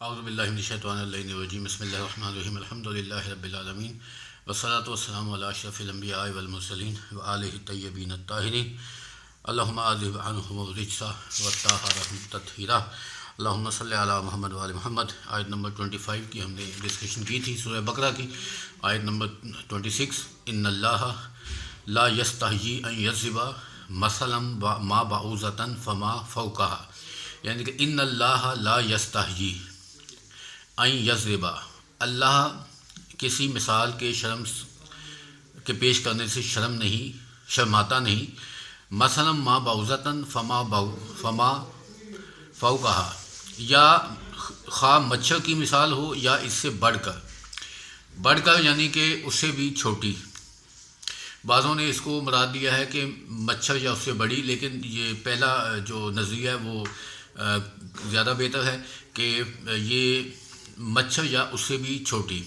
اعوذ باللہ من الشیطان الرجیم بسم اللہ الرحمن الرحیم الحمد للہ رب العالمین والصلاۃ والسلام علی اشرف الانبیاء والمرسلین وآلہ الطیبین الطاہرین اللہم اذہب عنہم الرجس والطہارہم تطہیرا اللہم صلی علی محمد وآل محمد۔ آیت نمبر 25 کی ہم نے ڈسکشن کی تھی سورہ بقرہ کی۔ آیت نمبر 26 ان اللہ لا یستحیی ان یضرب مثلا ما بعوضۃ فما فوقہا، یعنی کہ ان اللہ لا یستحیی ان یضرب، اللہ کسی مثال کے کے پیش کرنے سے شرماتا نہیں، مثلا ما بعوضۃ فما فوقہا، یا خواہ مچھر کی مثال ہو یا اس سے بڑھ کر یعنی کہ اس سے بھی چھوٹی۔ بعضوں نے اس کو مراد دیا ہے کہ مچھر یا اس سے بڑی، لیکن یہ پہلا جو نظریہ ہے وہ زیادہ بہتر ہے کہ یہ مچھر یا اس سے بھی چھوٹی۔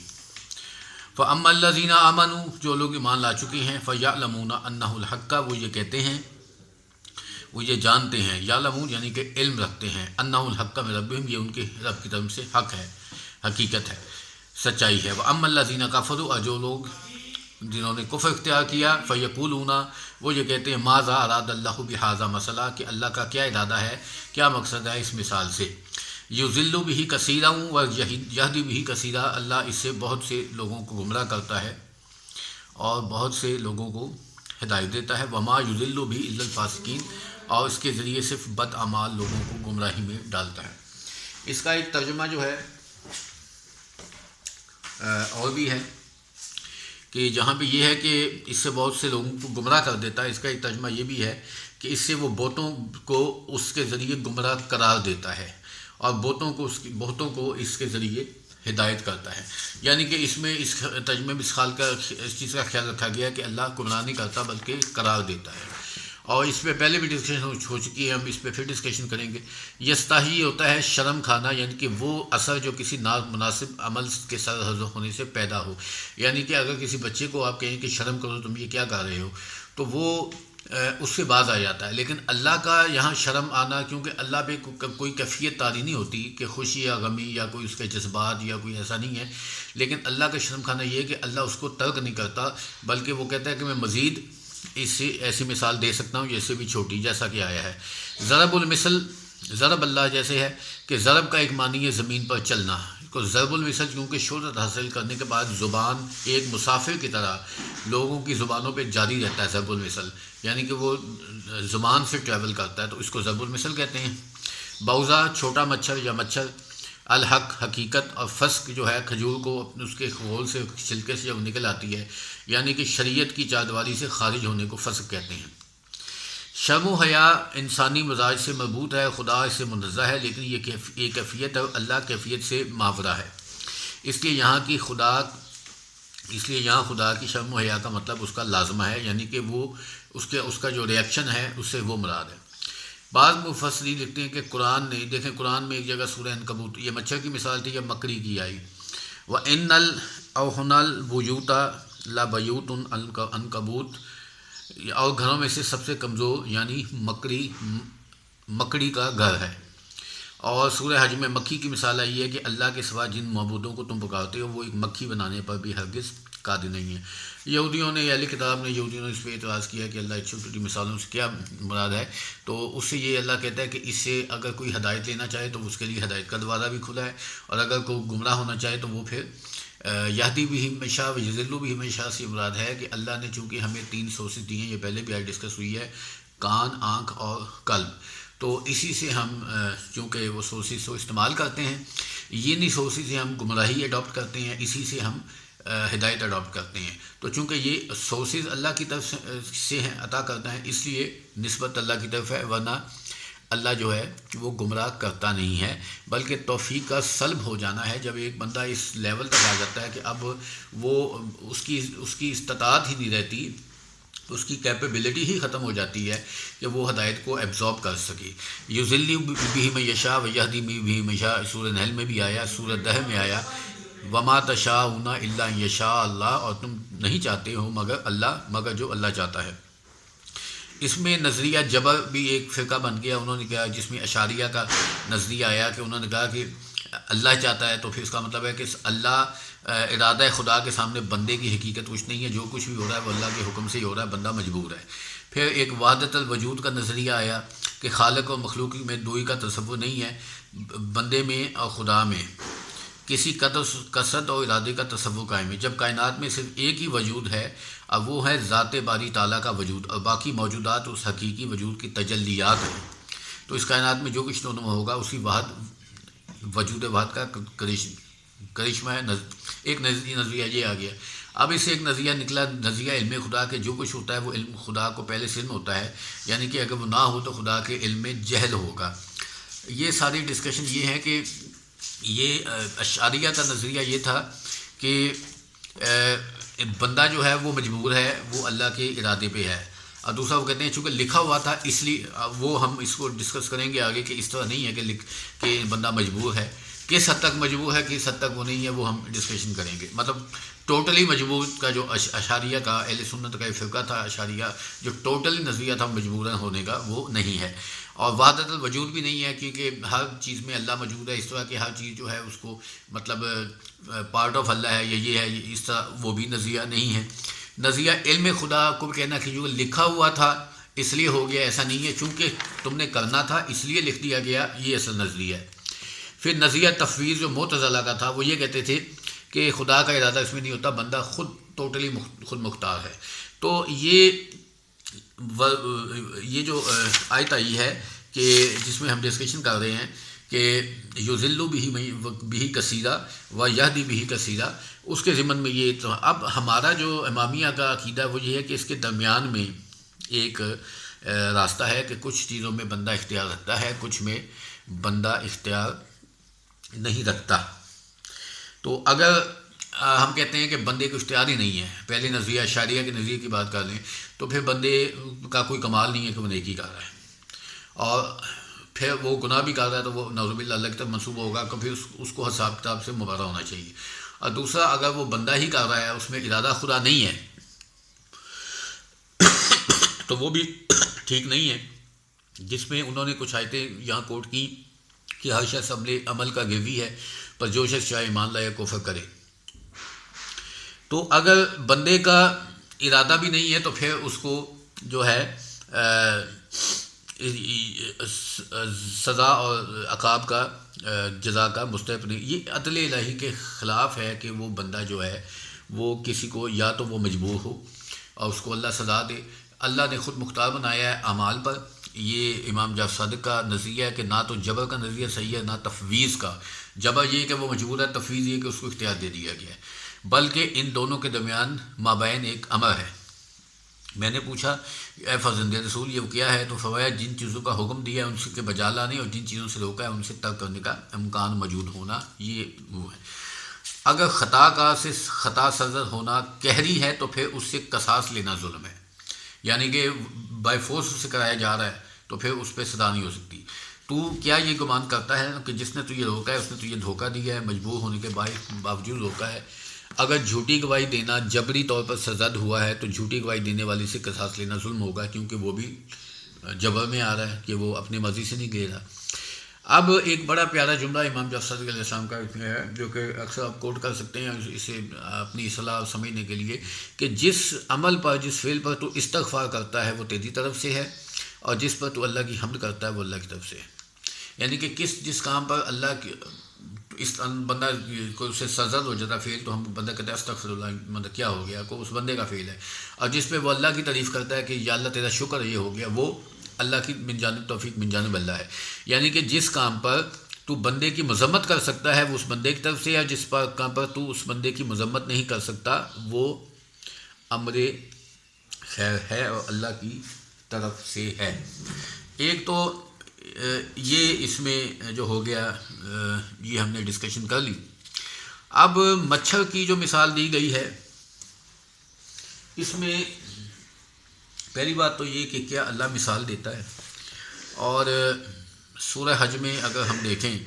فَأَمَّا الَّذِينَ آمَنُوا، جو لوگ ایمان لا چکے ہیں، فَيَعْلَمُونَ أَنَّهُ الْحَقَّ، وہ یہ کہتے ہیں، وہ یہ جانتے ہیں، یعلمون یعنی کہ علم رکھتے ہیں، أَنَّهُ الْحَقَّ مِن رَبِّهِمْ، یہ ان کے رب کی طرف سے حق ہے، حقیقت ہے، سچائی ہے۔ وَأَمَّا الَّذِينَ كَفَرُوا، اور جو لوگ جنہوں نے کفر اختیار کیا، فَيَقُولُونَ، وہ یہ کہتے ہیں، ماذا اراد اللہ بہذا مسئلہ، کہ اللہ کا کیا ارادہ ہے، کیا مقصد ہے اس مثال سے۔ یضل بہ کثیرا ویہدی بہ کثیرا، اللہ اس سے بہت سے لوگوں کو گمراہ کرتا ہے اور بہت سے لوگوں کو ہدایت دیتا ہے۔ وما یضل بہ الا الفاسقین، اور اس کے ذریعے صرف بد اعمال لوگوں کو گمراہی میں ڈالتا ہے۔ اس کا ایک ترجمہ جو ہے اور بھی ہے کہ جہاں پہ یہ ہے کہ اس سے بہت سے لوگوں کو گمراہ کر دیتا ہے، اس کا ایک ترجمہ یہ بھی ہے کہ اس سے وہ بتوں کو اس کے ذریعے گمراہ قرار دیتا ہے اور بہتوں کو اس کے ذریعے ہدایت کرتا ہے۔ یعنی کہ اس میں اس ترجمے میں اس چیز کا خیال رکھا گیا کہ اللہ گمراہ نہیں کرتا بلکہ قرار دیتا ہے، اور اس پہ پہلے بھی ڈسکشن ہو چکی ہے، ہم اس پہ پھر ڈسکشن کریں گے۔ یستحی ہوتا ہے شرم کھانا، یعنی کہ وہ اثر جو کسی نامناسب عمل کے سر ہونے سے پیدا ہو، یعنی کہ اگر کسی بچے کو آپ کہیں کہ شرم کرو تم یہ کیا کر رہے ہو، تو وہ اس سے باز آ جاتا ہے۔ لیکن اللہ کا یہاں شرم آنا، کیونکہ اللہ پہ کوئی کیفیت طاری نہیں ہوتی کہ خوشی یا غمی یا کوئی اس کے جذبات یا کوئی ایسا نہیں ہے، لیکن اللہ کا شرم کھانا یہ ہے کہ اللہ اس کو ترک نہیں کرتا، بلکہ وہ کہتا ہے کہ میں مزید اس سے ایسی مثال دے سکتا ہوں جیسے بھی چھوٹی، جیسا کہ آیا ہے۔ ضرب المثل، ضرب اللہ جیسے ہے کہ ضرب کا ایک معنی ہے زمین پر چلنا، کو ضرب المثل کیونکہ شہرت حاصل کرنے کے بعد زبان ایک مسافر کی طرح لوگوں کی زبانوں پہ جاری رہتا ہے۔ ضرب المثل یعنی کہ وہ زبان سے ٹریول کرتا ہے، تو اس کو ضرب المثل کہتے ہیں۔ بعوضہ چھوٹا مچھر یا مچھر، الحق حقیقت، اور فسق جو ہے کھجور کو اس کے خول سے چھلکے سے جب نکل آتی ہے، یعنی کہ شریعت کی چاردواری سے خارج ہونے کو فسق کہتے ہیں۔ شرم و حیا انسانی مزاج سے مربوط ہے، خدا اس سے منزہ ہے، لیکن یہ کیفیت ہے، اللہ کیفیت سے ماورا ہے، اس لیے یہاں خدا کی شرم و حیا کا مطلب اس کا لازمہ ہے، یعنی کہ وہ اس کا جو ریئیکشن ہے اس سے وہ مراد ہے۔ بعض مفسرین لکھتے ہیں کہ قرآن نے، دیکھیں قرآن میں ایک جگہ سورہ عنکبوت، یہ مچھر کی مثال تھی یا مکڑی کی آئی، وَإِنَّ الْأَوْحَنَ الْبُيُوتَ لَبَيُوتٌ الْعَنْكَبُوتُ، اور گھروں میں سے سب سے کمزور یعنی مکڑی کا گھر ہے۔ اور سورہ حج میں مکھی کی مثال آئی ہے کہ اللہ کے سوا جن معبودوں کو تم پکارتے ہو وہ ایک مکھی بنانے پر بھی ہرگز قادر نہیں ہے۔ یہودیوں نے، اہل کتاب نے، اس پہ اعتراض کیا کہ اللہ چھوٹی چھوٹی مثالوں سے کیا مراد ہے، تو اس سے یہ اللہ کہتا ہے کہ اس سے اگر کوئی ہدایت لینا چاہے تو اس کے لیے ہدایت کا دروازہ بھی کھلا ہے، اور اگر کوئی گمراہ ہونا چاہے تو وہ پھر یہدی بہ من یشاء ویضل بہ من یشاء سے مراد ہے کہ اللہ نے چونکہ ہمیں 3 سورسز دی ہیں، یہ پہلے بھی آج ڈسکس ہوئی ہے، کان، آنکھ اور قلب، تو اسی سے ہم چونکہ وہ سورسز کو استعمال کرتے ہیں، یہ سورسز سے ہم گمراہی اڈاپٹ کرتے ہیں، اسی سے ہم ہدایت اڈاپٹ کرتے ہیں۔ تو چونکہ یہ سورسز اللہ کی طرف سے ہیں، عطا کرتا ہے، اس لیے نسبت اللہ کی طرف ہے، ورنہ اللہ جو ہے وہ گمراہ کرتا نہیں ہے، بلکہ توفیق کا سلب ہو جانا ہے۔ جب ایک بندہ اس لیول تک آ جاتا ہے کہ اب وہ اس کی استطاعت ہی نہیں رہتی، اس کی کیپیبلٹی ہی ختم ہو جاتی ہے کہ وہ ہدایت کو ایبزارب کر سکے۔ یضل بہ من یشاء ویہدی بہ من یشاء، سورہ نحل میں بھی آیا، سورہ دہر میں آیا، وما تشاءون الا ان یشاء اللہ، اور تم نہیں چاہتے ہو مگر جو اللہ چاہتا ہے۔ اس میں نظریہ جبر بھی ایک فرقہ بن گیا، انہوں نے کہا، جس میں اشاریہ کا نظریہ آیا کہ انہوں نے کہا کہ اللہ چاہتا ہے تو پھر اس کا مطلب ہے کہ اللہ ارادہ خدا کے سامنے بندے کی حقیقت کچھ نہیں ہے، جو کچھ بھی ہو رہا ہے وہ اللہ کے حکم سے ہی ہو رہا ہے، بندہ مجبور ہے۔ پھر ایک وحدت الوجود کا نظریہ آیا کہ خالق اور مخلوق میں دوئی کا تصور نہیں ہے، بندے میں اور خدا میں کسی قصد اور ارادے کا تصور قائم ہے، جب کائنات میں صرف ایک ہی وجود ہے، اب وہ ہے ذات باری تعالیٰ کا وجود، اور باقی موجودات اس حقیقی وجود کی تجلیات ہیں۔ تو اس کائنات میں جو کچھ رونما ہوگا اسی وجود واحد کا کرشمہ ہے۔ ایک نظریہ یہ آ گیا۔ اب اس سے ایک نظریہ نکلا، نظریہ علم خدا، کہ جو کچھ ہوتا ہے وہ علم خدا کو پہلے سے علم ہوتا ہے، یعنی کہ اگر وہ نہ ہو تو خدا کے علم میں جہل ہوگا۔ یہ ساری ڈسکشن یہ ہے کہ یہ اشعریہ کا نظریہ یہ تھا کہ بندہ جو ہے وہ مجبور ہے، وہ اللہ کے ارادے پہ ہے، اور دوسرا وہ کہتے ہیں چونکہ لکھا ہوا تھا اس لیے، وہ ہم اس کو ڈسکس کریں گے آگے کہ اس طرح نہیں ہے کہ بندہ مجبور ہے، کس حد تک مجبور ہے، کس حد تک وہ نہیں ہے، وہ ہم ڈسکشن کریں گے۔ مطلب ٹوٹلی مجبور کا جو اشعریہ کا، اہل سنت کا ایک فرقہ تھا اشعریہ، جو ٹوٹلی نظریہ تھا مجبوراً ہونے کا، وہ نہیں ہے۔ اور وحدت الوجود بھی نہیں ہے، کیونکہ ہر چیز میں اللہ موجود ہے، اس طرح کہ ہر چیز جو ہے اس کو مطلب پارٹ آف اللہ ہے، یہ ہے، اس طرح وہ بھی نظریہ نہیں ہے۔ نظریہ علم خدا کو کہنا کہ جو لکھا ہوا تھا اس لیے ہو گیا، ایسا نہیں ہے، چونکہ تم نے کرنا تھا اس لیے لکھ دیا گیا، یہ اصل نظریہ ہے۔ پھر نظریہ تفویض جو معتزلہ کا تھا، وہ یہ کہتے تھے کہ خدا کا ارادہ اس میں نہیں ہوتا، بندہ خود ٹوٹلی خود مختار ہے۔ تو یہ جو آیت آئی ہے کہ جس میں ہم ڈسکشن کر رہے ہیں کہ یذل بہ کثیرا و یہدی بہ کثیرا، اس کے ضمن میں یہ تو اب ہمارا جو امامیہ کا عقیدہ وہ یہ ہے کہ اس کے درمیان میں ایک راستہ ہے کہ کچھ چیزوں میں بندہ اختیار رکھتا ہے، کچھ میں بندہ اختیار نہیں رکھتا۔ تو اگر ہم کہتے ہیں کہ بندے کو اختیار ہی نہیں ہے، پہلے نظریہ اشعریہ کے نظریے کی بات کر لیں، تو پھر بندے کا کوئی کمال نہیں ہے کہ وہ نیکی کر رہا ہے، اور پھر وہ گناہ بھی کر رہا ہے تو وہ نعوذ باللہ اللہ کی طرف منسوب ہوگا کہ پھر اس کو حساب کتاب سے مبرہ ہونا چاہیے۔ اور دوسرا، اگر وہ بندہ ہی کر رہا ہے، اس میں ارادہ خدا نہیں ہے، تو وہ بھی ٹھیک نہیں ہے، جس میں انہوں نے کچھ آیتیں یہاں کوٹ کی کہ ہر شخص عمل کا گروی ہے، پر جو شخص چاہے ایمان لائے کفر کرے۔ تو اگر بندے کا ارادہ بھی نہیں ہے تو پھر اس کو جو ہے سزا اور عقاب کا، جزا کا مستحق نہیں۔ یہ عدل الہی کے خلاف ہے کہ وہ بندہ جو ہے وہ کسی کو یا تو وہ مجبور ہو اور اس کو اللہ سزا دے۔ اللہ نے خود مختار بنایا ہے اعمال پر۔ یہ امام جعفر صادق کا نظریہ ہے کہ نہ تو جبر کا نظریہ صحیح ہے، نہ تفویض کا۔ جبر یہ کہ وہ مجبور ہے، تفویض یہ کہ اس کو اختیار دے دیا گیا ہے، بلکہ ان دونوں کے درمیان مابین ایک امر ہے۔ میں نے پوچھا اے فرزند رسول یہ کیا ہے؟ تو فرمایا جن چیزوں کا حکم دیا ہے ان سے کے بجا لانے، اور جن چیزوں سے روکا ہے ان سے ترک کرنے کا امکان موجود ہونا، یہ وہ ہے۔ اگر خطا صدر ہونا قہری ہے تو پھر اس سے قصاص لینا ظلم ہے، یعنی کہ بائی فورس اسے کرایا جا رہا ہے تو پھر اس پہ سزا نہیں ہو سکتی۔ تو کیا یہ گمان کرتا ہے کہ جس نے تجھے روکا ہے اس نے تجھے دھوکہ دیا ہے، مجبور ہونے کے باوجود روکا ہے؟ اگر جھوٹی گواہی دینا جبری طور پر سرزد ہوا ہے تو جھوٹی گواہی دینے والی سے قصاص لینا ظلم ہوگا، کیونکہ وہ بھی جبر میں آ رہا ہے کہ وہ اپنی مرضی سے نہیں لے رہا۔ اب ایک بڑا پیارا جملہ امام جعفر صادق علیہ السلام کا ہے جو کہ اکثر آپ کوٹ کر سکتے ہیں اسے اپنی اصلاح سمجھنے کے لیے، کہ جس عمل پر، جس فعل پر تو استغفار کرتا ہے وہ تیری طرف سے ہے، اور جس پر تو اللہ کی حمد کرتا ہے وہ اللہ کی طرف سے ہے۔ یعنی کہ جس کام پر اللہ کی اس بندہ کو اسے سرزد ہو جاتا فعل تو ہم بندہ کہتے ہیں استغفر اللہ، مطلب کیا ہو گیا، کو اس بندے کا فعل ہے، اور جس پہ وہ اللہ کی تعریف کرتا ہے کہ یا اللہ تیرا شکر یہ ہو گیا، وہ اللہ کی من جانب توفیق من جانب اللہ ہے۔ یعنی کہ جس کام پر تو بندے کی مذمت کر سکتا ہے وہ اس بندے کی طرف سے ہے، جس کام پر تو اس بندے کی مذمت نہیں کر سکتا وہ امر خیر ہے اور اللہ کی طرف سے ہے۔ ایک تو یہ اس میں جو ہو گیا، یہ ہم نے ڈسکشن کر لی۔ اب مچھر کی جو مثال دی گئی ہے، اس میں پہلی بات تو یہ کہ کیا اللہ مثال دیتا ہے، اور سورہ حج میں اگر ہم دیکھیں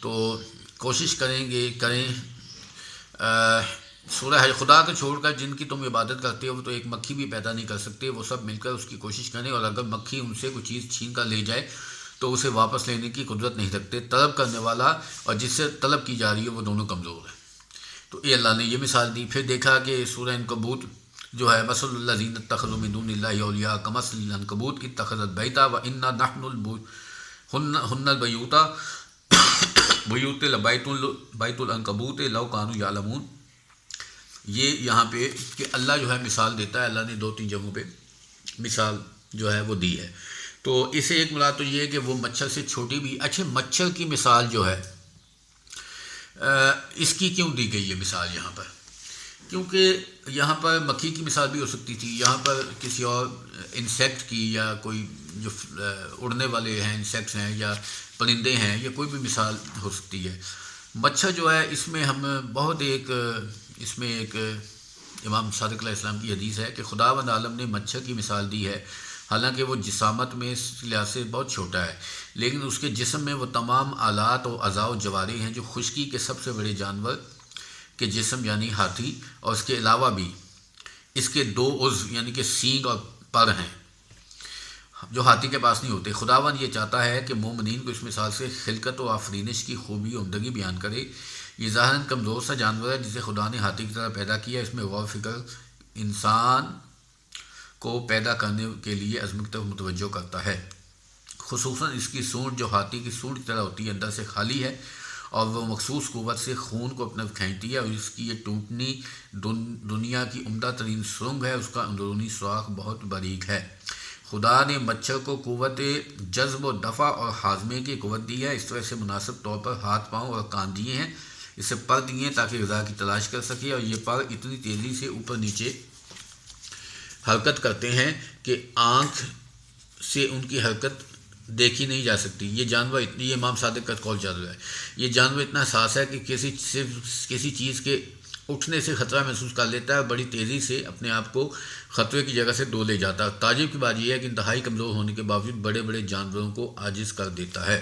تو کوشش کریں سورہ حج، خدا کو چھوڑ کر جن کی تم عبادت کرتے ہو تو ایک مکھی بھی پیدا نہیں کر سکتے، وہ سب مل کر اس کی کوشش کریں، اور اگر مکھی ان سے کوئی چیز چھین کر لے جائے تو اسے واپس لینے کی قدرت نہیں رکھتے۔ طلب کرنے والا اور جس سے طلب کی جا رہی ہے وہ دونوں کمزور ہیں۔ تو یہ اللہ نے یہ مثال دی۔ پھر دیکھا کہ سورہ عنکبوت جو ہے مثل الذین اتخذوا من دون اللہ اولیاء کمثل العنکبوت اتخذت بیتا وانا نحن ہن البیوت بیوت بیت العنکبوت لو کانوا یعلمون۔ یہ یہاں پہ کہ اللہ جو ہے مثال دیتا ہے، اللہ نے 2-3 جگہوں پہ مثال جو ہے وہ دی ہے۔ تو اسے ایک مراد تو یہ ہے کہ وہ مچھر سے چھوٹی بھی۔ اچھا، مچھر کی مثال جو ہے اس کی کیوں دی گئی ہے مثال یہاں پر؟ کیونکہ یہاں پر مکھی کی مثال بھی ہو سکتی تھی، یہاں پر کسی اور انسیکٹ کی یا کوئی جو اڑنے والے ہیں انسیکٹس ہیں یا پرندے ہیں یا کوئی بھی مثال ہو سکتی ہے۔ مچھر جو ہے اس میں ہم بہت اس میں ایک امام صادق علیہ السلام کی حدیث ہے کہ خداوند عالم نے مچھر کی مثال دی ہے، حالانکہ وہ جسامت میں اس لحاظ سے بہت چھوٹا ہے، لیکن اس کے جسم میں وہ تمام آلات و اعضاء و جوارح ہیں جو خشکی کے سب سے بڑے جانور کے جسم یعنی ہاتھی، اور اس کے علاوہ بھی اس کے 2 عضو یعنی کہ سینگ اور پر ہیں جو ہاتھی کے پاس نہیں ہوتے۔ خداوند یہ چاہتا ہے کہ مومنین کو اس مثال سے خلقت و آفرینش کی خوبی و عمدگی بیان کرے۔ یہ ظاہراً کمزور سا جانور ہے جسے خدا نے ہاتھی کی طرح پیدا کیا۔ اس میں غور و فکر انسان کو پیدا کرنے کے لیے عظمت طرف متوجہ کرتا ہے، خصوصاً اس کی سونڈ جو ہاتھی کی سونڈ کی طرح ہوتی ہے، اندر سے خالی ہے اور وہ مخصوص قوت سے خون کو اپنا کھینچتی ہے، اور اس کی یہ ٹوٹنی دنیا کی عمدہ ترین سرنگ ہے، اس کا اندرونی سوراخ بہت باریک ہے۔ خدا نے مچھر کو قوت جذب و دفع اور ہاضمے کی قوت دی ہے، اس طرح سے مناسب طور پر ہاتھ پاؤں اور کان دیے ہیں، اسے پر دیے ہیں تاکہ غذا کی تلاش کر سکے، اور یہ پر اتنی تیزی سے اوپر نیچے حرکت کرتے ہیں کہ آنکھ سے ان کی حرکت دیکھی نہیں جا سکتی۔ یہ جانور یہ امام صادق کا قول چل رہا ہے، یہ جانور اتنا حساس ہے کہ کسی چیز کے اٹھنے سے خطرہ محسوس کر لیتا ہے اور بڑی تیزی سے اپنے آپ کو خطرے کی جگہ سے ڈولے جاتا ہے۔ تعجب کی بات یہ ہے کہ انتہائی کمزور ہونے کے باوجود بڑے بڑے جانوروں کو عاجز کر دیتا ہے۔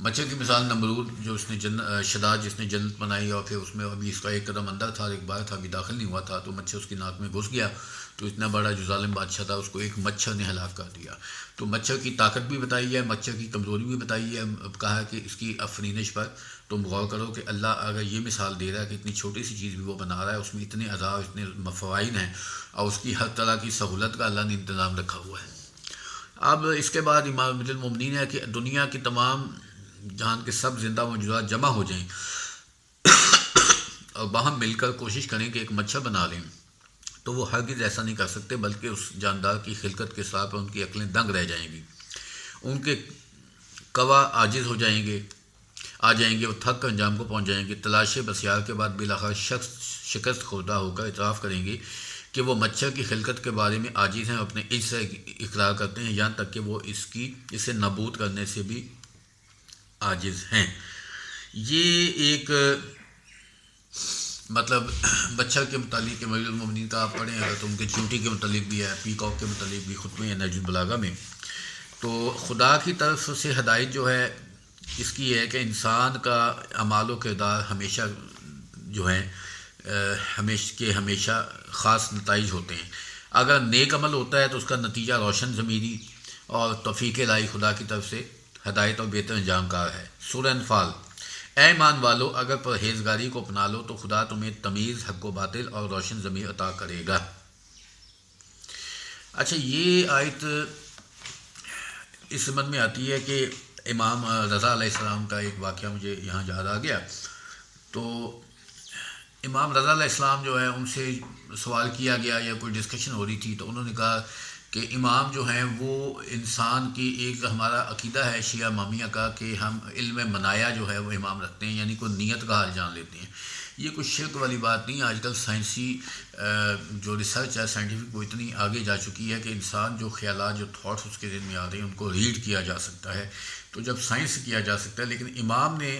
مچھر کی مثال نمرود جو اس نے شداد جس نے جنت بنائی، اور پھر اس میں ابھی اس کا ایک قدم اندر تھا اور ایک بار تھا ابھی داخل نہیں ہوا تھا، تو مچھر اس کی ناک میں گھس گیا، تو اتنا بڑا جو ظالم بادشاہ تھا اس کو ایک مچھر نے ہلاک کر دیا۔ تو مچھر کی طاقت بھی بتائی ہے، مچھر کی کمزوری بھی بتائی ہے، اب کہا کہ اس کی آفرینش پر تم غور کرو کہ اللہ اگر یہ مثال دے رہا ہے کہ اتنی چھوٹی سی چیز بھی وہ بنا رہا ہے، اس میں اتنے اعضاء اتنے فوائد ہیں، اور اس کی ہر طرح کی سہولت کا اللہ نے انتظام رکھا ہوا ہے۔ اب اس کے بعد امام امیر المومنین ہے کہ دنیا کی تمام جہان کے سب زندہ موجودات جمع ہو جائیں اور باہم مل کر کوشش کریں کہ ایک مچھر بنا لیں، تو وہ ہرگز ایسا نہیں کر سکتے، بلکہ اس جاندار کی خلقت کے ساتھ ان کی عقلیں دنگ رہ جائیں گی، ان کے قوا عاجز ہو جائیں گے، آ جائیں گے، وہ تھک کر انجام کو پہنچ جائیں گے۔ تلاش بسیار کے بعد بالآخر شکست خوردہ ہو کر اعتراف کریں گے کہ وہ مچھر کی خلقت کے بارے میں عاجز ہیں، اور اپنے عجز سے اقرار کرتے ہیں، یہاں تک کہ وہ اسے نابود کرنے سے بھی عاجز ہیں۔ یہ ایک مطلب مچھر کے متعلق امیر المومنین کا آپ پڑھیں اگر تو ان کے چونٹی کے متعلق بھی ہے، پیکاک کے متعلق بھی خطبے ہیں نہج البلاغہ میں۔ تو خدا کی طرف سے ہدایت جو ہے اس کی ہے کہ انسان کا اعمال و کردار ہمیشہ جو ہیں ہمیشہ خاص نتائج ہوتے ہیں۔ اگر نیک عمل ہوتا ہے تو اس کا نتیجہ روشن ضمیری اور توفیق الہی خدا کی طرف سے ہدایت اور بہتر انجام کار ہے۔ سورہ انفال: اے ایمان والو، اگر پرہیزگاری کو اپنا لو تو خدا تمہیں تمیز، حق و باطل اور روشن ضمیر عطا کرے گا۔ اچھا، یہ آیت اس سمجھ میں آتی ہے کہ امام رضا علیہ السلام کا ایک واقعہ مجھے یہاں یاد آ گیا۔ تو امام رضا علیہ السلام جو ہے ان سے سوال کیا گیا یا کوئی ڈسکشن ہو رہی تھی، تو انہوں نے کہا کہ امام جو ہیں وہ انسان کی ایک ہمارا عقیدہ ہے شیعہ امامیہ کا کہ ہم علم منایا جو ہے وہ امام رکھتے ہیں، یعنی کوئی نیت کا حال جان لیتے ہیں۔ یہ کوئی شرک والی بات نہیں۔ آج کل سائنسی جو ریسرچ ہے سائنٹیفک وہ اتنی آگے جا چکی ہے کہ انسان جو خیالات جو تھاٹس اس کے ذہن میں آ رہے ہیں ان کو ریڈ کیا جا سکتا ہے، تو جب سائنس سے کیا جا سکتا ہے۔ لیکن امام نے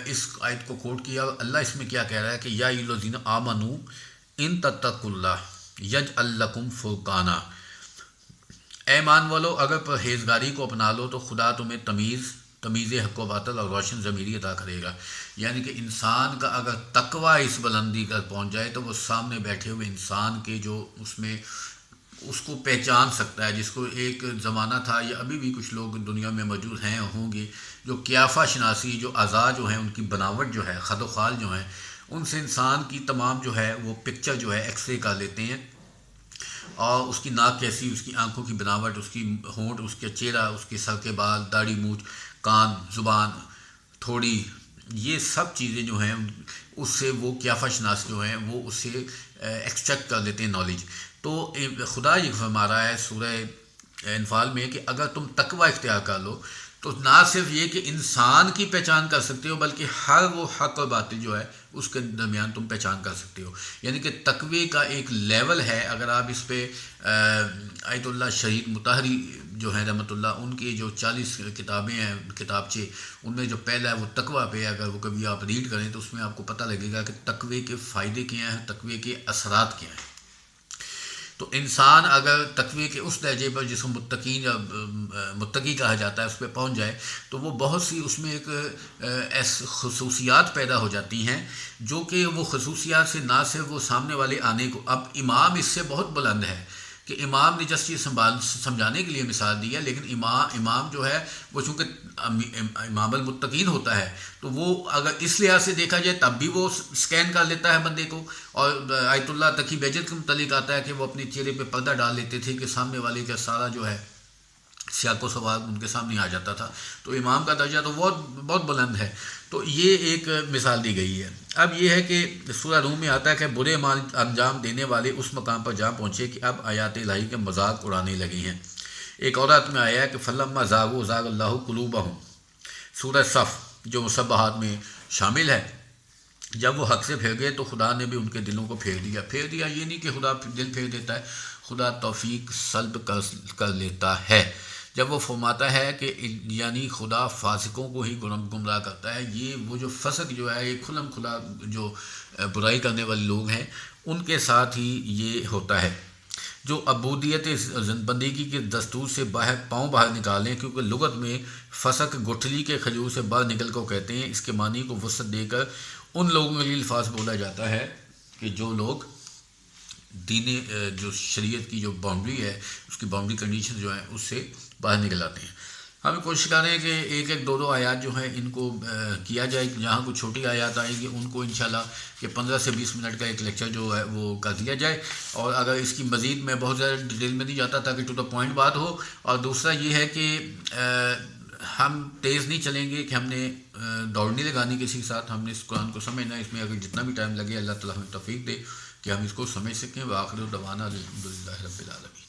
اس آیت کو کوٹ کیا، اللہ اس میں کیا کہہ رہا ہے کہ یا ایھا آمنو ان تتقوا اللہ یجعل لکم فرقانا، اے ایمان والو اگر پرہیزگاری کو اپنا لو تو خدا تمہیں تمیز حق و باطل اور روشن ضمیری عطا کرے گا۔ یعنی کہ انسان کا اگر تقوی اس بلندی پر پہنچ جائے تو وہ سامنے بیٹھے ہوئے انسان کے جو اس میں اس کو پہچان سکتا ہے، جس کو ایک زمانہ تھا یا ابھی بھی کچھ لوگ دنیا میں موجود ہیں ہوں گے جو قیافہ شناسی، جو اعضاء جو ہیں ان کی بناوٹ جو ہے، خد و خال جو ہیں، ان سے انسان کی تمام جو ہے وہ پکچر جو ہے ایکس رے کر لیتے ہیں، اور اس کی ناک کیسی، اس کی آنکھوں کی بناوٹ، اس کی ہونٹ، اس کے چہرہ، اس کے سر کے بال، داڑھی مونچھ، کان، زبان، تھوڑی، یہ سب چیزیں جو ہیں اس سے وہ قیافہ شناس جو ہیں وہ اس سے ایکسٹریکٹ کر لیتے ہیں نالج۔ تو خدا یہ فرما رہا ہے سورہ انفال میں کہ اگر تم تقوی اختیار کر لو تو نہ صرف یہ کہ انسان کی پہچان کر سکتے ہو، بلکہ ہر وہ حق اور باطل جو ہے اس کے درمیان تم پہچان کر سکتے ہو۔ یعنی کہ تقوی کا ایک لیول ہے، اگر آپ اس پہ آیت اللہ شہید مطہری جو ہیں رحمۃ اللہ، ان کی جو 40 کتابیں ہیں، کتابچے، ان میں جو پہلا ہے وہ تقوی پہ، اگر وہ کبھی آپ ریڈ کریں تو اس میں آپ کو پتہ لگے گا کہ تقوی کے فائدے کیا ہیں، تقوی کے اثرات کیا ہیں۔ تو انسان اگر تقوی کے اس درجے پر جس کو متقین یا متقی کہا جاتا ہے اس پہ پہنچ جائے تو وہ بہت سی اس میں ایک ایسی خصوصیات پیدا ہو جاتی ہیں جو کہ وہ خصوصیات سے نہ صرف وہ سامنے والے آنے کو، اب امام اس سے بہت بلند ہے کہ امام نے جس چیز سمجھانے کے لیے مثال دی ہے، لیکن امام جو ہے وہ چونکہ امام المتقین ہوتا ہے تو وہ اگر اس لحاظ سے دیکھا جائے تب بھی وہ سکین کر لیتا ہے بندے کو، اور آیت اللہ تقی بہجت کے متعلق آتا ہے کہ وہ اپنے چہرے پہ پردہ ڈال لیتے تھے کہ سامنے والے کا سارا جو ہے سیاق و سوال ان کے سامنے آ جاتا تھا۔ تو امام کا درجہ تو بہت بلند ہے۔ تو یہ ایک مثال دی گئی ہے۔ اب یہ ہے کہ سورہ روم میں آتا ہے کہ برے مال انجام دینے والے اس مقام پر جا پہنچے کہ اب آیات الہی کے مذاق اڑانے لگی ہیں۔ ایک اور آیت میں آیا ہے کہ فلما زاغوا زاغ اللہ قلوبہم، سورہ صف جو مصبحات میں شامل ہے، جب وہ حق سے پھیر گئے تو خدا نے بھی ان کے دلوں کو پھیر دیا۔ یہ نہیں کہ خدا دل پھیر دیتا ہے، خدا توفیق سلب کر لیتا ہے۔ جب وہ فرماتا ہے کہ یعنی خدا فاسقوں کو ہی گمراہ کرتا ہے، یہ وہ جو فسق جو ہے، یہ کھلم کھلا جو برائی کرنے والے لوگ ہیں ان کے ساتھ ہی یہ ہوتا ہے، جو عبودیت بندگی کے دستور سے پاؤں باہر نکالیں، کیونکہ لغت میں فسق گٹھلی کے کھجور سے باہر نکل کو کہتے ہیں۔ اس کے معنی کو وسعت دے کر ان لوگوں کے لیے الفاظ بولا جاتا ہے کہ جو لوگ دین جو شریعت کی جو باؤنڈری ہے، اس کی باؤنڈری کنڈیشن جو ہیں اس سے باہر نکل آتے ہیں۔ ہمیں کوشش کریں کہ ایک ایک دو آیات جو ہیں ان کو کیا جائے، جہاں کوئی چھوٹی آیات آئیں گی ان کو انشاءاللہ کہ 15 سے 20 منٹ کا ایک لیکچر جو ہے وہ کر دیا جائے، اور اگر اس کی مزید میں بہت زیادہ ڈیٹیل میں نہیں جاتا تاکہ ٹو دا پوائنٹ بات ہو۔ اور دوسرا یہ ہے کہ ہم تیز نہیں چلیں گے کہ ہم نے دوڑ نہیں لگانی کسی کے ساتھ، ہم نے اس قرآن کو سمجھنا ہے، اس میں اگر جتنا بھی ٹائم لگے اللہ تعالیٰ ہمیں توفیق دے کہ ہم اس کو سمجھ سکیں۔ وآخر دعوانا الحمدللہ رب العالمین۔